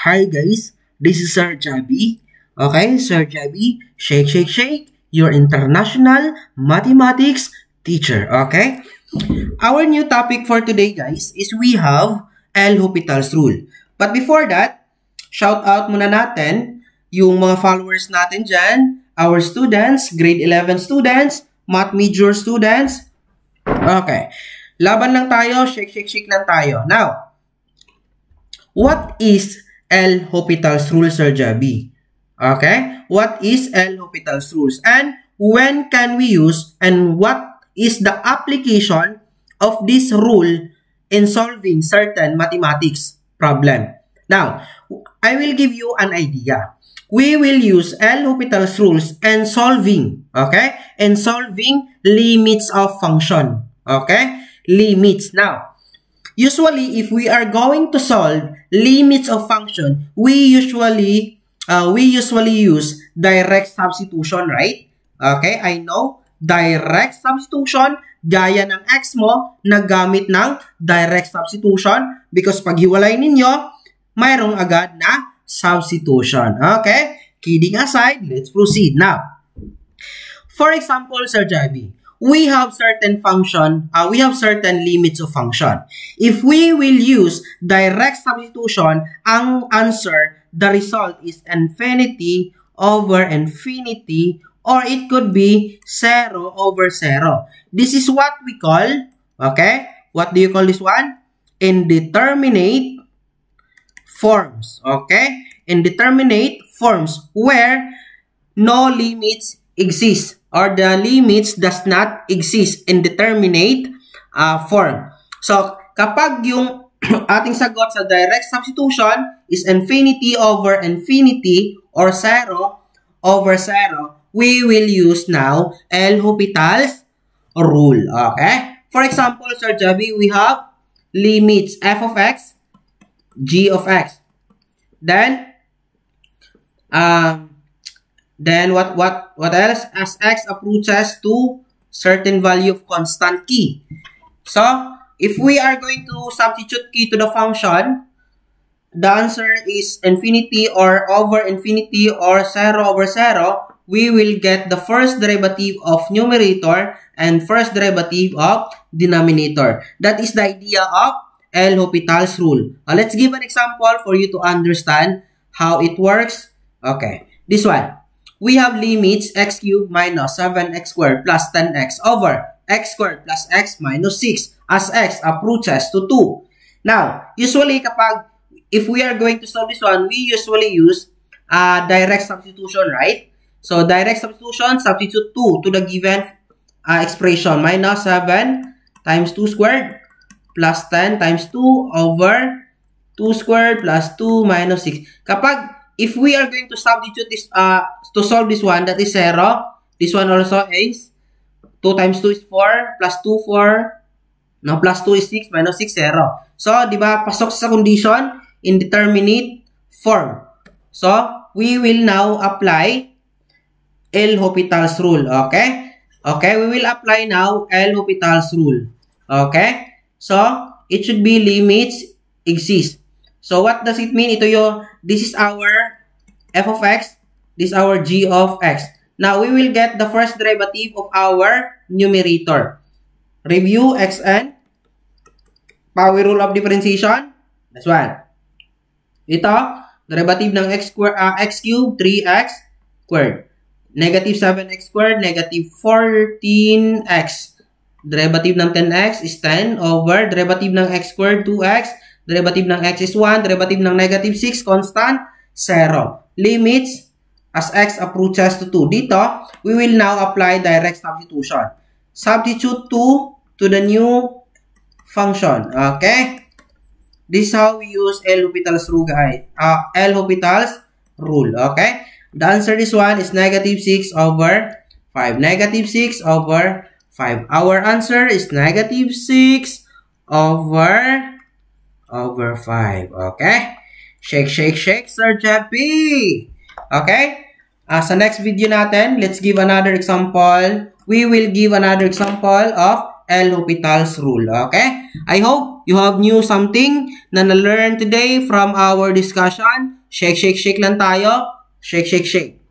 Hi guys, this is Sir Jabi. Okay, Sir Jabi, shake, shake, shake, your international mathematics teacher. Okay? Our new topic for today, guys, is we have L'Hopital's rule. But before that, shout out muna natin yung mga followers natin dyan, our students, grade 11 students, math major students. Okay. Laban lang tayo, shake, shake, shake lang tayo. Now, what is L'Hopital's rule, Sir Jabi? Okay? What is L'Hopital's rules? And when can we use and what is the application of this rule in solving certain mathematics problem? Now, I will give you an idea. We will use L'Hopital's rules in solving, okay? In solving limits of function, okay? Limits. Now, usually, if we are going to solve limits of function, we usually use direct substitution, right? Okay, I know, direct substitution, gaya ng x mo, nagamit ng direct substitution because pag hiwalay ninyo, mayroong agad na substitution. Okay, kidding aside, let's proceed. Now, for example, Sir Jabi, we have certain function, we have certain limits of function. If we will use direct substitution, ang answer, the result is infinity over infinity, or it could be 0 over 0. This is what we call, okay, what do you call this one? Indeterminate forms, okay? Indeterminate forms where no limits exist, or the limits does not exist in determinate form. So, kapag yung ating sagot sa direct substitution is infinity over infinity or 0 over 0, we will use now L'Hopital's rule. Okay? For example, Sir Jabi, we have limits f of x, g of x. Then what else? As x approaches to certain value of constant key. So, if we are going to substitute key to the function, the answer is infinity or over infinity or 0 over 0. We will get the first derivative of numerator and first derivative of denominator. That is the idea of L'Hopital's rule. Let's give an example for you to understand how it works. Okay, this one. We have limits x cubed minus 7x squared plus 10x over x squared plus x minus 6 as x approaches to 2. Now, usually if we are going to solve this one, we usually use direct substitution, right? So, direct substitution, substitute 2 to the given expression. Minus 7 times 2 squared plus 10 times 2 over 2 squared plus 2 minus 6. If we are going to substitute this, to solve this one, that is 0. This one also is 2 times 2 is 4, plus 2, 4. No, plus 2 is 6, minus 6, 0. So, di ba, pasok sa condition, indeterminate form. So, we will now apply L'Hopital's rule, okay? Okay, we will apply now L'Hopital's rule. Okay? So, it should be limits exist. So, what does it mean? This is our f of x, this is our g of x. Now, we will get the first derivative of our numerator. Review xn, power rule of differentiation, that's one. Ito, derivative ng x cubed, 3x squared. Negative 7x squared, negative 14x. Derivative ng 10x is 10 over derivative ng x squared, 2x. Derivative ng x is 1. Derivative ng negative 6, constant, 0. Limits as x approaches to 2. Dito, we will now apply direct substitution. Substitute 2 to the new function. Okay? This is how we use L'Hopital's rule, guys. L'Hopital's rule. Okay? The answer this one is negative 6 over 5. Negative 6 over 5. Our answer is negative 6 over 5. Okay? Shake, shake, shake, Sir Jabi. Okay? Sa next video natin, let's give another example. We will give another example of L'Hopital's rule. Okay? I hope you have new something na na-learn today from our discussion, shake, shake, shake lang tayo. Shake, shake, shake.